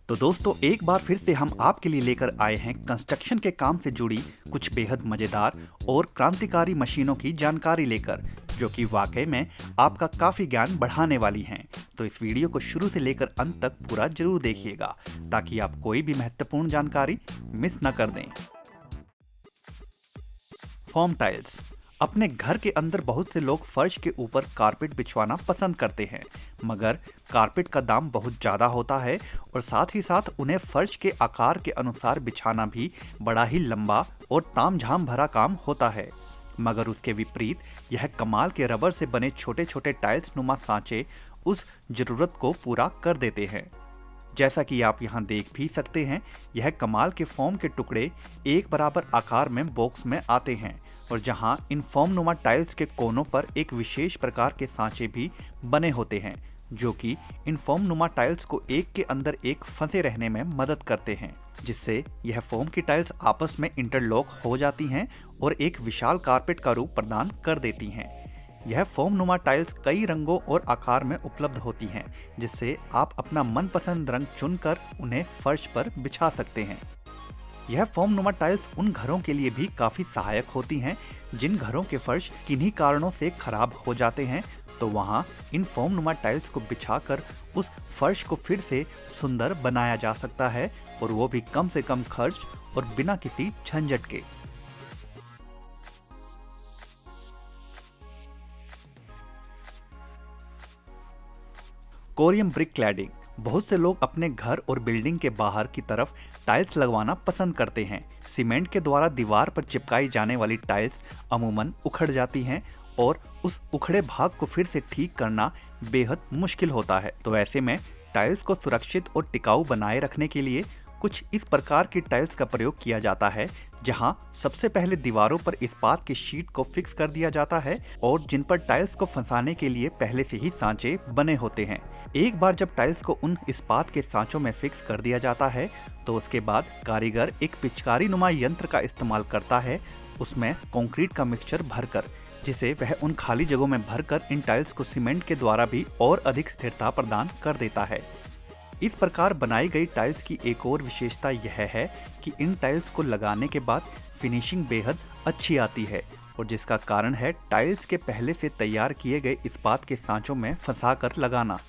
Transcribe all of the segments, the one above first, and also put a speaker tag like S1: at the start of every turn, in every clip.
S1: तो दोस्तों एक बार फिर से हम आपके लिए लेकर आए हैं कंस्ट्रक्शन के काम से जुड़ी कुछ बेहद मजेदार और क्रांतिकारी मशीनों की जानकारी लेकर, जो कि वाकई में आपका काफी ज्ञान बढ़ाने वाली हैं। तो इस वीडियो को शुरू से लेकर अंत तक पूरा जरूर देखिएगा ताकि आप कोई भी महत्वपूर्ण जानकारी मिस न कर दें। Foam tiles. अपने घर के अंदर बहुत से लोग फर्श के ऊपर कारपेट बिछवाना पसंद करते हैं, मगर कारपेट का दाम बहुत ज़्यादा होता है और साथ ही साथ उन्हें फर्श के आकार के अनुसार बिछाना भी बड़ा ही लंबा और तामझाम भरा काम होता है। मगर उसके विपरीत यह कमाल के रबर से बने छोटे छोटे टाइल्स नुमा सांचे उस ज़रूरत को पूरा कर देते हैं। जैसा कि आप यहाँ देख भी सकते हैं, यह कमाल के फोम के टुकड़े एक बराबर आकार में बॉक्स में आते हैं और जहाँ इन फोम नुमा टाइल्स के कोनों पर एक विशेष प्रकार के सांचे भी बने होते हैं, जो कि इन फोम नुमा टाइल्स को एक के अंदर एक फंसे रहने में मदद करते हैं, जिससे यह फोम की टाइल्स आपस में इंटरलॉक हो जाती हैं और एक विशाल कारपेट का रूप प्रदान कर देती हैं। यह फोम नुमा टाइल्स कई रंगों और आकार में उपलब्ध होती हैं, जिससे आप अपना मनपसंद रंग चुनकर उन्हें फर्श पर बिछा सकते हैं। यह फोम नुमा टाइल्स उन घरों के लिए भी काफी सहायक होती हैं जिन घरों के फर्श किन्हीं कारणों से खराब हो जाते हैं, तो वहां इन फोम नुमा टाइल्स को बिछाकर उस फर्श को फिर से सुंदर बनाया जा सकता है, और वो भी कम से कम खर्च और बिना किसी झंझट के। कोरियम ब्रिक क्लैडिंग। बहुत से लोग अपने घर और बिल्डिंग के बाहर की तरफ टाइल्स लगवाना पसंद करते हैं। सीमेंट के द्वारा दीवार पर चिपकाई जाने वाली टाइल्स अमूमन उखड़ जाती हैं और उस उखड़े भाग को फिर से ठीक करना बेहद मुश्किल होता है। तो ऐसे में टाइल्स को सुरक्षित और टिकाऊ बनाए रखने के लिए कुछ इस प्रकार की टाइल्स का प्रयोग किया जाता है, जहां सबसे पहले दीवारों पर इस्पात की शीट को फिक्स कर दिया जाता है और जिन पर टाइल्स को फंसाने के लिए पहले से ही सांचे बने होते हैं। एक बार जब टाइल्स को उन इस्पात के सांचों में फिक्स कर दिया जाता है, तो उसके बाद कारीगर एक पिचकारी नुमा यंत्र का इस्तेमाल करता है, उसमें कंक्रीट का मिक्सचर भरकर, जिसे वह उन खाली जगहों में भरकर इन टाइल्स को सीमेंट के द्वारा भी और अधिक स्थिरता प्रदान कर देता है। इस प्रकार बनाई गई टाइल्स की एक और विशेषता यह है कि इन टाइल्स को लगाने के बाद फिनिशिंग बेहद अच्छी आती है, और जिसका कारण है टाइल्स के पहले से तैयार किए गए इस्पात के सांचों में फंसाकर लगाना।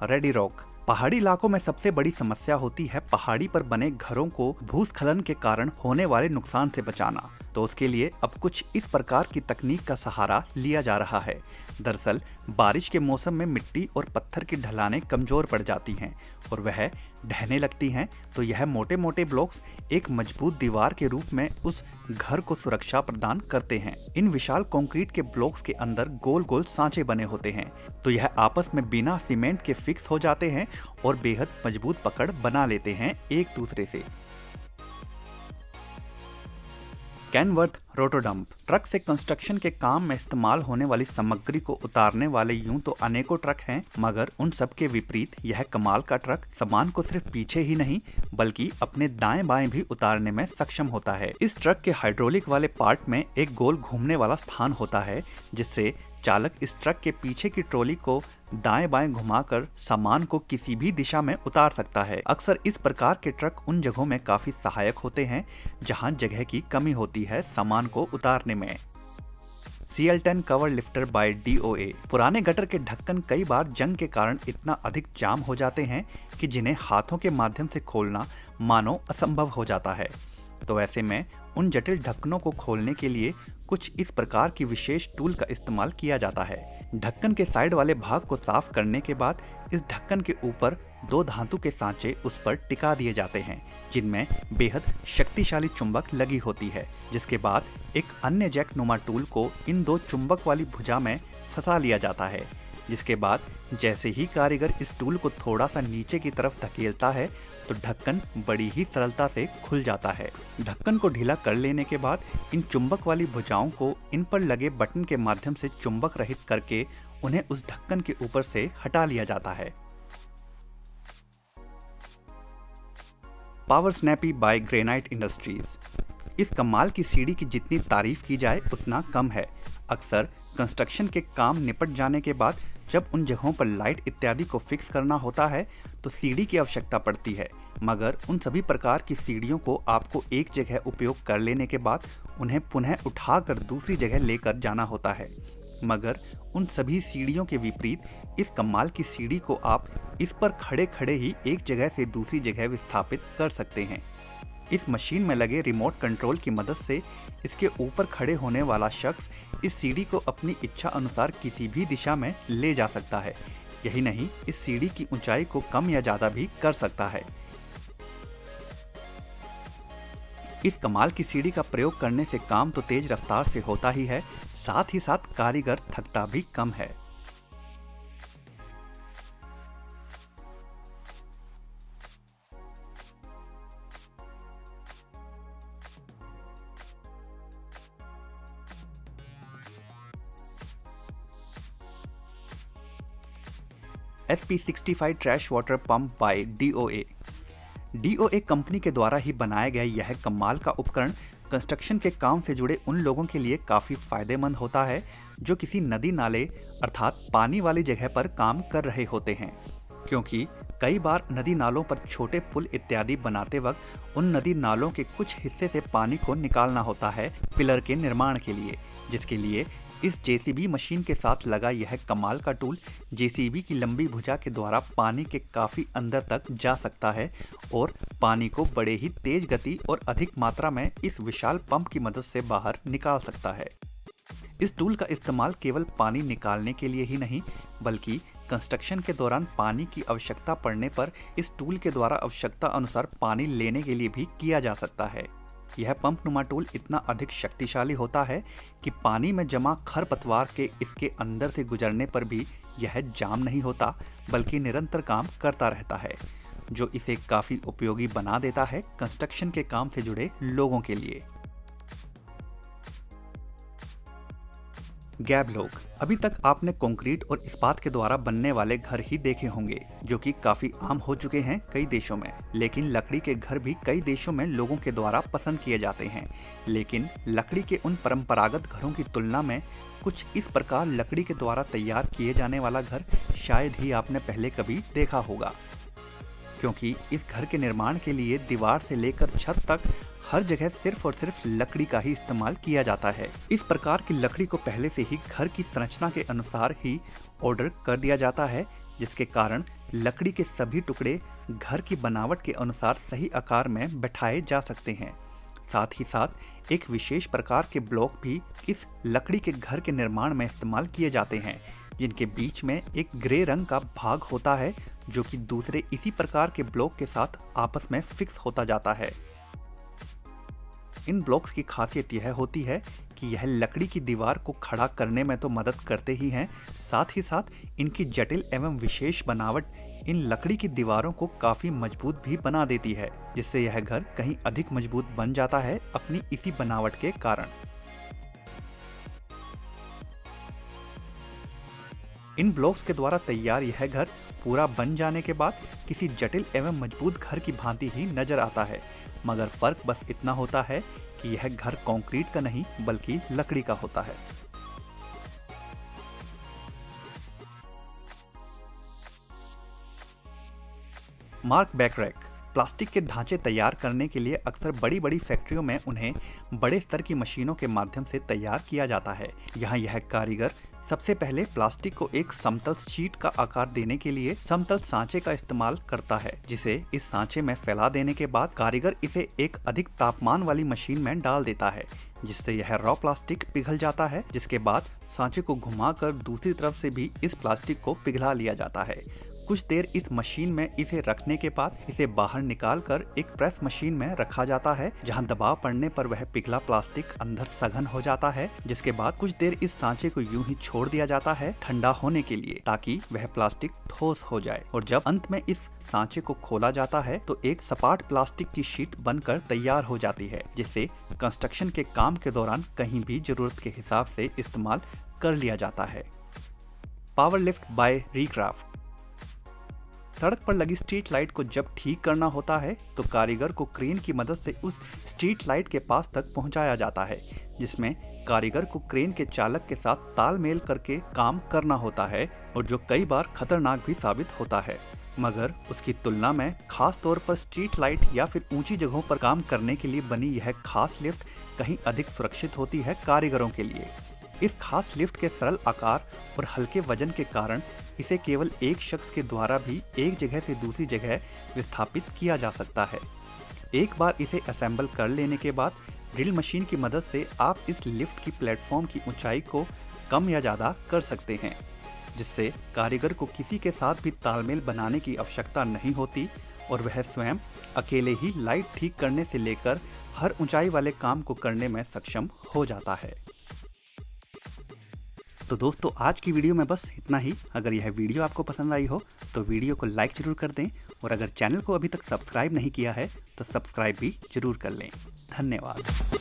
S1: Ready rock. पहाड़ी इलाकों में सबसे बड़ी समस्या होती है पहाड़ी पर बने घरों को भूस्खलन के कारण होने वाले नुकसान से बचाना। तो उसके लिए अब कुछ इस प्रकार की तकनीक का सहारा लिया जा रहा है। दरअसल बारिश के मौसम में मिट्टी और पत्थर की ढलानें कमजोर पड़ जाती हैं और वह ढहने लगती हैं, तो यह मोटे मोटे ब्लॉक्स एक मजबूत दीवार के रूप में उस घर को सुरक्षा प्रदान करते हैं। इन विशाल कंक्रीट के ब्लॉक्स के अंदर गोल गोल सांचे बने होते हैं, तो यह आपस में बिना सीमेंट के फिक्स हो जाते हैं और बेहद मजबूत पकड़ बना लेते हैं एक दूसरे से। कैनवर्थ रोटोडम्प। ट्रक से कंस्ट्रक्शन के काम में इस्तेमाल होने वाली सामग्री को उतारने वाले यूं तो अनेकों ट्रक हैं, मगर उन सब के विपरीत यह कमाल का ट्रक सामान को सिर्फ पीछे ही नहीं बल्कि अपने दाएं बाएं भी उतारने में सक्षम होता है। इस ट्रक के हाइड्रोलिक वाले पार्ट में एक गोल घूमने वाला स्थान होता है, जिससे चालक इस ट्रक के पीछे की ट्रॉली को दाएं बाएं घुमाकर सामान को किसी भी दिशा में उतार सकता है। अक्सर इस प्रकार के ट्रक उन जगहों में काफी सहायक होते हैं जहां जगह की कमी होती है सामान को उतारने में। CL10 cover lifter by DOA। पुराने गटर के ढक्कन कई बार जंग के कारण इतना अधिक जाम हो जाते हैं कि जिन्हें हाथों के माध्यम से खोलना मानो असंभव हो जाता है। तो ऐसे में उन जटिल ढक्कनों को खोलने के लिए कुछ इस प्रकार की विशेष टूल का इस्तेमाल किया जाता है। ढक्कन के साइड वाले भाग को साफ करने के बाद इस ढक्कन के ऊपर दो धातु के सांचे उस पर टिका दिए जाते हैं, जिनमें बेहद शक्तिशाली चुंबक लगी होती है, जिसके बाद एक अन्य जैक नुमा टूल को इन दो चुंबक वाली भुजा में फंसा लिया जाता है, जिसके बाद जैसे ही कारीगर इस टूल को थोड़ा सा नीचे की तरफ धकेलता है तो ढक्कन बड़ी ही सरलता से खुल जाता है। ढक्कन को ढीला कर लेने के बाद इन चुंबक वाली भुजाओं को इन पर लगे बटन के माध्यम से चुंबक रहित करके उन्हें उस ढक्कन के ऊपर से हटा लिया जाता है। Power snappy by granite industries. इस कमाल की सीढ़ी की जितनी तारीफ की जाए उतना कम है। अक्सर कंस्ट्रक्शन के काम निपट जाने के बाद जब उन जगहों पर लाइट इत्यादि को फिक्स करना होता है तो सीढ़ी की आवश्यकता पड़ती है, मगर उन सभी प्रकार की सीढ़ियों को आपको एक जगह उपयोग कर लेने के बाद उन्हें पुनः उठाकर दूसरी जगह लेकर जाना होता है। मगर उन सभी सीढ़ियों के विपरीत इस कमाल की सीढ़ी को आप इस पर खड़े खड़े ही एक जगह से दूसरी जगह विस्थापित कर सकते हैं। इस मशीन में लगे रिमोट कंट्रोल की मदद से इसके ऊपर खड़े होने वाला शख्स इस सीढ़ी को अपनी इच्छा अनुसार किसी भी दिशा में ले जा सकता है। यही नहीं, इस सीढ़ी की ऊंचाई को कम या ज्यादा भी कर सकता है। इस कमाल की सीढ़ी का प्रयोग करने से काम तो तेज रफ्तार से होता ही है, साथ ही साथ कारीगर थकता भी कम है। SP65 trash water pump by DOA company के द्वारा ही बनाया गया यह कमाल का उपकरण कंस्ट्रक्शन के काम से जुड़े उन लोगों के लिए काफ़ी फायदेमंद होता है जो किसी नदी नाले अर्थात पानी वाली जगह पर काम कर रहे होते हैं, क्योंकि कई बार नदी नालों पर छोटे पुल इत्यादि बनाते वक्त उन नदी नालों के कुछ हिस्से से पानी को निकालना होता है पिलर के निर्माण के लिए, जिसके लिए इस JCB मशीन के साथ लगा यह कमाल का टूल JCB की लंबी भुजा के द्वारा पानी के काफ़ी अंदर तक जा सकता है और पानी को बड़े ही तेज गति और अधिक मात्रा में इस विशाल पंप की मदद से बाहर निकाल सकता है। इस टूल का इस्तेमाल केवल पानी निकालने के लिए ही नहीं, बल्कि कंस्ट्रक्शन के दौरान पानी की आवश्यकता पड़ने पर इस टूल के द्वारा आवश्यकता अनुसार पानी लेने के लिए भी किया जा सकता है। यह पंप नुमा टूल इतना अधिक शक्तिशाली होता है कि पानी में जमा खरपतवार के इसके अंदर से गुजरने पर भी यह जाम नहीं होता, बल्कि निरंतर काम करता रहता है, जो इसे काफ़ी उपयोगी बना देता है कंस्ट्रक्शन के काम से जुड़े लोगों के लिए। गैब लोग, अभी तक आपने कंक्रीट और इस्पात के द्वारा बनने वाले घर ही देखे होंगे, जो कि काफी आम हो चुके हैं कई देशों में। लेकिन लकड़ी के घर भी कई देशों में लोगों के द्वारा पसंद किए जाते हैं। लेकिन लकड़ी के उन परंपरागत घरों की तुलना में कुछ इस प्रकार लकड़ी के द्वारा तैयार किए जाने वाला घर शायद ही आपने पहले कभी देखा होगा, क्योंकि इस घर के निर्माण के लिए दीवार से लेकर छत तक हर जगह सिर्फ और सिर्फ लकड़ी का ही इस्तेमाल किया जाता है। इस प्रकार की लकड़ी को पहले से ही घर की संरचना के अनुसार ही ऑर्डर कर दिया जाता है, जिसके कारण लकड़ी के सभी टुकड़े घर की बनावट के अनुसार सही आकार में बैठाए जा सकते हैं। साथ ही साथ एक विशेष प्रकार के ब्लॉक भी इस लकड़ी के घर के निर्माण में इस्तेमाल किए जाते हैं, जिनके बीच में एक ग्रे रंग का भाग होता है, जो कि दूसरे इसी प्रकार के ब्लॉक के साथ आपस में फिक्स होता जाता है। इन ब्लॉक्स की खासियत यह होती है कि यह लकड़ी की दीवार को खड़ा करने में तो मदद करते ही हैं, साथ ही साथ इनकी जटिल एवं विशेष बनावट इन लकड़ी की दीवारों को काफ़ी मजबूत भी बना देती है, जिससे यह घर कहीं अधिक मजबूत बन जाता है अपनी इसी बनावट के कारण। इन ब्लॉक्स के द्वारा तैयार यह घर पूरा बन जाने के बाद किसी जटिल एवं मजबूत घर की भांति ही नजर आता है, मगर फर्क बस इतना होता है कि यह घर कंक्रीट का नहीं बल्कि लकड़ी का होता है। मार्क बैकरैक, प्लास्टिक के ढांचे तैयार करने के लिए अक्सर बड़ी बड़ी फैक्ट्रियों में उन्हें बड़े स्तर की मशीनों के माध्यम से तैयार किया जाता है। यहाँ यह कारीगर सबसे पहले प्लास्टिक को एक समतल शीट का आकार देने के लिए समतल सांचे का इस्तेमाल करता है, जिसे इस सांचे में फैला देने के बाद कारीगर इसे एक अधिक तापमान वाली मशीन में डाल देता है, जिससे यह रॉ प्लास्टिक पिघल जाता है। जिसके बाद सांचे को घुमाकर दूसरी तरफ से भी इस प्लास्टिक को पिघला लिया जाता है। कुछ देर इस मशीन में इसे रखने के बाद इसे बाहर निकालकर एक प्रेस मशीन में रखा जाता है, जहां दबाव पड़ने पर वह पिघला प्लास्टिक अंदर सघन हो जाता है। जिसके बाद कुछ देर इस सांचे को यूं ही छोड़ दिया जाता है ठंडा होने के लिए, ताकि वह प्लास्टिक ठोस हो जाए। और जब अंत में इस सांचे को खोला जाता है तो एक सपाट प्लास्टिक की शीट बनकर तैयार हो जाती है, जिसे कंस्ट्रक्शन के काम के दौरान कहीं भी जरूरत के हिसाब से इस्तेमाल कर लिया जाता है। Power lift by recraft. सड़क पर लगी स्ट्रीट लाइट को जब ठीक करना होता है तो कारीगर को क्रेन की मदद से उस स्ट्रीट लाइट के पास तक पहुंचाया जाता है, जिसमें कारीगर को क्रेन के चालक के साथ तालमेल करके काम करना होता है और जो कई बार खतरनाक भी साबित होता है। मगर उसकी तुलना में खास तौर पर स्ट्रीट लाइट या फिर ऊंची जगहों पर काम करने के लिए बनी यह खास लिफ्ट कहीं अधिक सुरक्षित होती है कारीगरों के लिए। इस खास लिफ्ट के सरल आकार और हल्के वजन के कारण इसे केवल एक शख्स के द्वारा भी एक जगह से दूसरी जगह विस्थापित किया जा सकता है। एक बार इसे असेंबल कर लेने के बाद ड्रिल मशीन की मदद से आप इस लिफ्ट की प्लेटफॉर्म की ऊंचाई को कम या ज़्यादा कर सकते हैं, जिससे कारीगर को किसी के साथ भी तालमेल बनाने की आवश्यकता नहीं होती और वह स्वयं अकेले ही लाइट ठीक करने से लेकर हर ऊंचाई वाले काम को करने में सक्षम हो जाता है। तो दोस्तों, आज की वीडियो में बस इतना ही। अगर यह वीडियो आपको पसंद आई हो तो वीडियो को लाइक जरूर कर दें और अगर चैनल को अभी तक सब्सक्राइब नहीं किया है तो सब्सक्राइब भी जरूर कर लें। धन्यवाद।